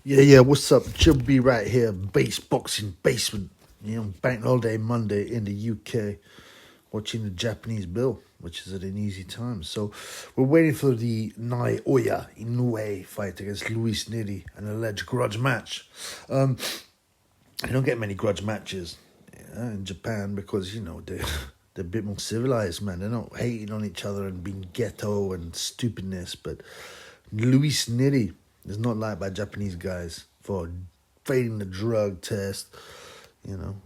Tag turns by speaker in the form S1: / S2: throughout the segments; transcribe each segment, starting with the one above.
S1: Yeah, what's up? Chubby right here, base boxing basement. Bank holiday Monday in the UK, watching the Japanese bill, which is at an easy time. So we're waiting for the Naoya Inoue fight against Luis Neri, an alleged grudge match. You don't get many grudge matches in Japan because, they're a bit more civilized, man. They're not hating on each other and being ghetto and stupidness, but Luis Neri is not liked by Japanese guys for failing the drug test,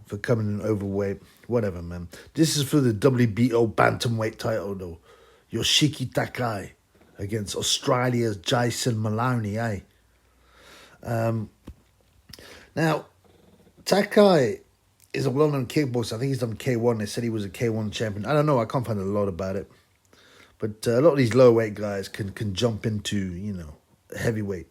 S1: for coming in overweight, whatever, man. This is for the WBO bantamweight title, though. Yohsiki Takai against Australia's Jason Maloney, eh? Now, Takai is a well-known kickboxer. I think he's done K1. They said he was a K1 champion. I don't know. I can't find a lot about it. But a lot of these lower weight guys can jump into, heavyweight,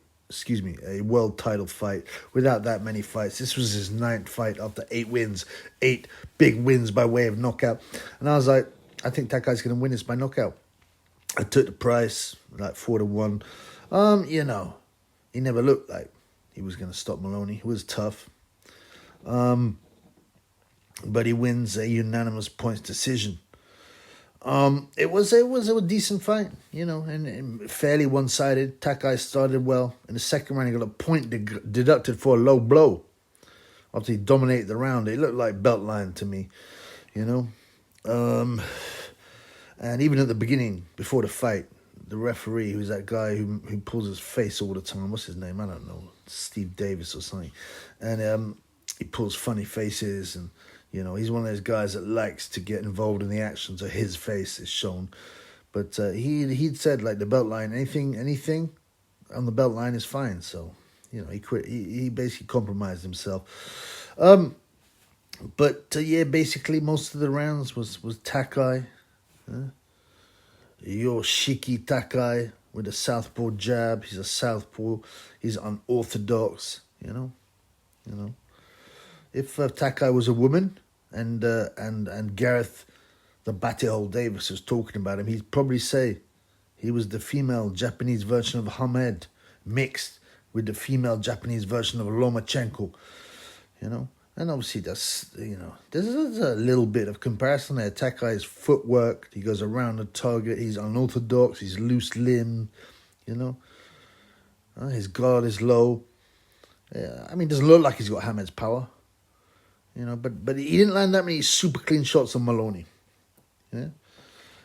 S1: a world title fight without that many fights. This was his 9th fight after 8 wins, 8 big wins by way of knockout. And I was like, I think that guy's going to win this by knockout. I took the price, like 4-1. He never looked like he was going to stop Maloney. He was tough. But he wins a unanimous points decision. It was a decent fight, and fairly one-sided. Takai started well. In the second round, he got a point deducted for a low blow. After he dominated the round, it looked like belt line to me, And even at the beginning, before the fight, the referee, who's that guy who pulls his face all the time, what's his name? I don't know, Steve Davis or something. And he pulls funny faces and... he's one of those guys that likes to get involved in the action, so his face is shown. But he'd said, like, the belt line, anything on the belt line is fine. So, he quit. He basically compromised himself. Basically most of the rounds was Takai. Yohsiki Takai with a southpaw jab. He's a southpaw. He's unorthodox, If Takai was a woman and Gareth, the Battyhole Davis, was talking about him, he'd probably say he was the female Japanese version of Hamed, mixed with the female Japanese version of Lomachenko, And obviously there's a little bit of comparison there. Takai's footwork, he goes around the target, he's unorthodox, he's loose-limbed, his guard is low. Yeah, it doesn't look like he's got Hamed's power. But he didn't land that many super clean shots on Maloney. Yeah,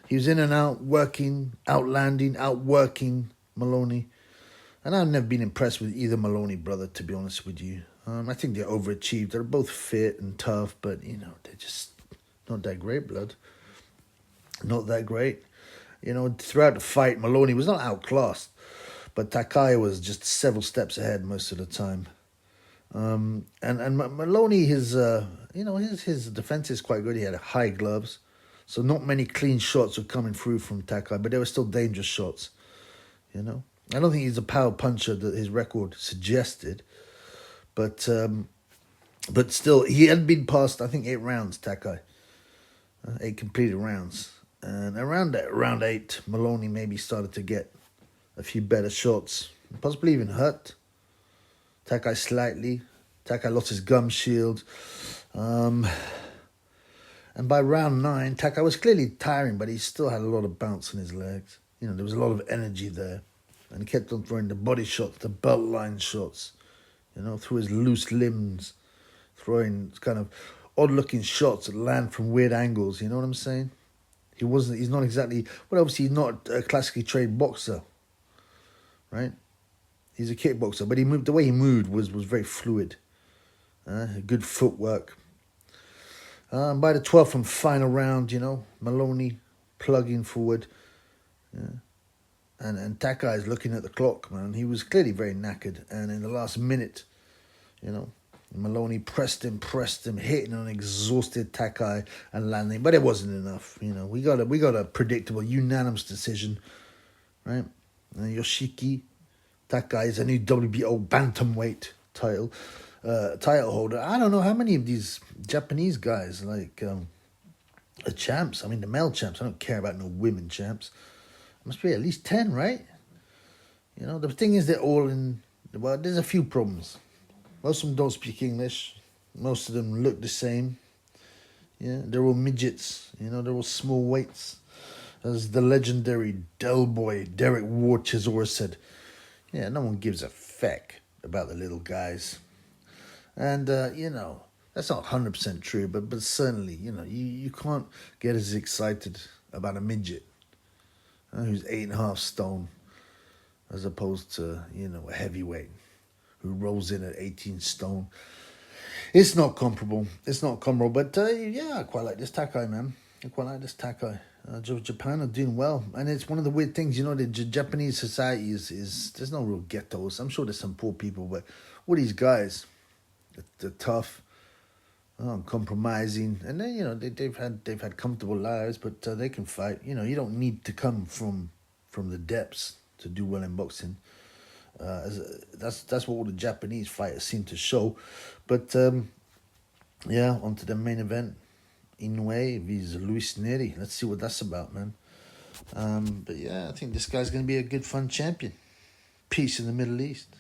S1: he was in and out, working, outworking Maloney. And I've never been impressed with either Maloney brother, to be honest with you. I think they overachieved. They're both fit and tough, but, they're just not that great, blood. Not that great. Throughout the fight, Maloney was not outclassed, but Takai was just several steps ahead most of the time. And Maloney, his defense is quite good. He had high gloves, so not many clean shots were coming through from Takai, but they were still dangerous shots. I don't think he's a power puncher that his record suggested, but still, he had been past, I think, 8 rounds. Takai, 8 completed rounds, and around round 8, Maloney maybe started to get a few better shots, possibly even hurt Takai slightly. Takai lost his gum shield. And by round 9, Takai was clearly tiring, but he still had a lot of bounce in his legs. There was a lot of energy there. And he kept on throwing the body shots, the belt line shots, through his loose limbs, throwing kind of odd-looking shots that land from weird angles, you know what I'm saying? He's not exactly, well, obviously he's not a classically trained boxer, right? He's a kickboxer, but the way he moved was very fluid. Good footwork. By the 12th and final round, Maloney plugging forward. And Takai is looking at the clock, man. He was clearly very knackered. And in the last minute, Maloney pressed him, hitting an exhausted Takai and landing. But it wasn't enough. We got a predictable, unanimous decision, right? Yohsiki Takai is a new WBO bantamweight title holder. I don't know how many of these Japanese guys are champs. The male champs. I don't care about no women champs. Must be at least 10, right? The thing is, they're all in Well, there's a few problems. Most of them don't speak English. Most of them look the same. Yeah, they're all midgets. You know, they're all small weights. As the legendary Del Boy Derek Warchizor said, yeah, no one gives a feck about the little guys. And, you know, that's not 100% true, but certainly, you know, you can't get as excited about a midget who's 8.5 stone as opposed to, you know, a heavyweight who rolls in at 18 stone. It's not comparable. It's not comparable. But, yeah, I quite like this Takai, man. I quite like this Takai. Japan are doing well. And it's one of the weird things, you know, the Japanese society is there's no real ghettos. I'm sure there's some poor people, but all these guys, they're tough, compromising. And then, you know, they've had comfortable lives, but they can fight. You know, you don't need to come from the depths to do well in boxing. That's what all the Japanese fighters seem to show. But yeah, on to the main event. Inoue vs. Luis Neri. Let's see what that's about, man. But yeah, I think this guy's going to be a good fun champion. Peace in the Middle East.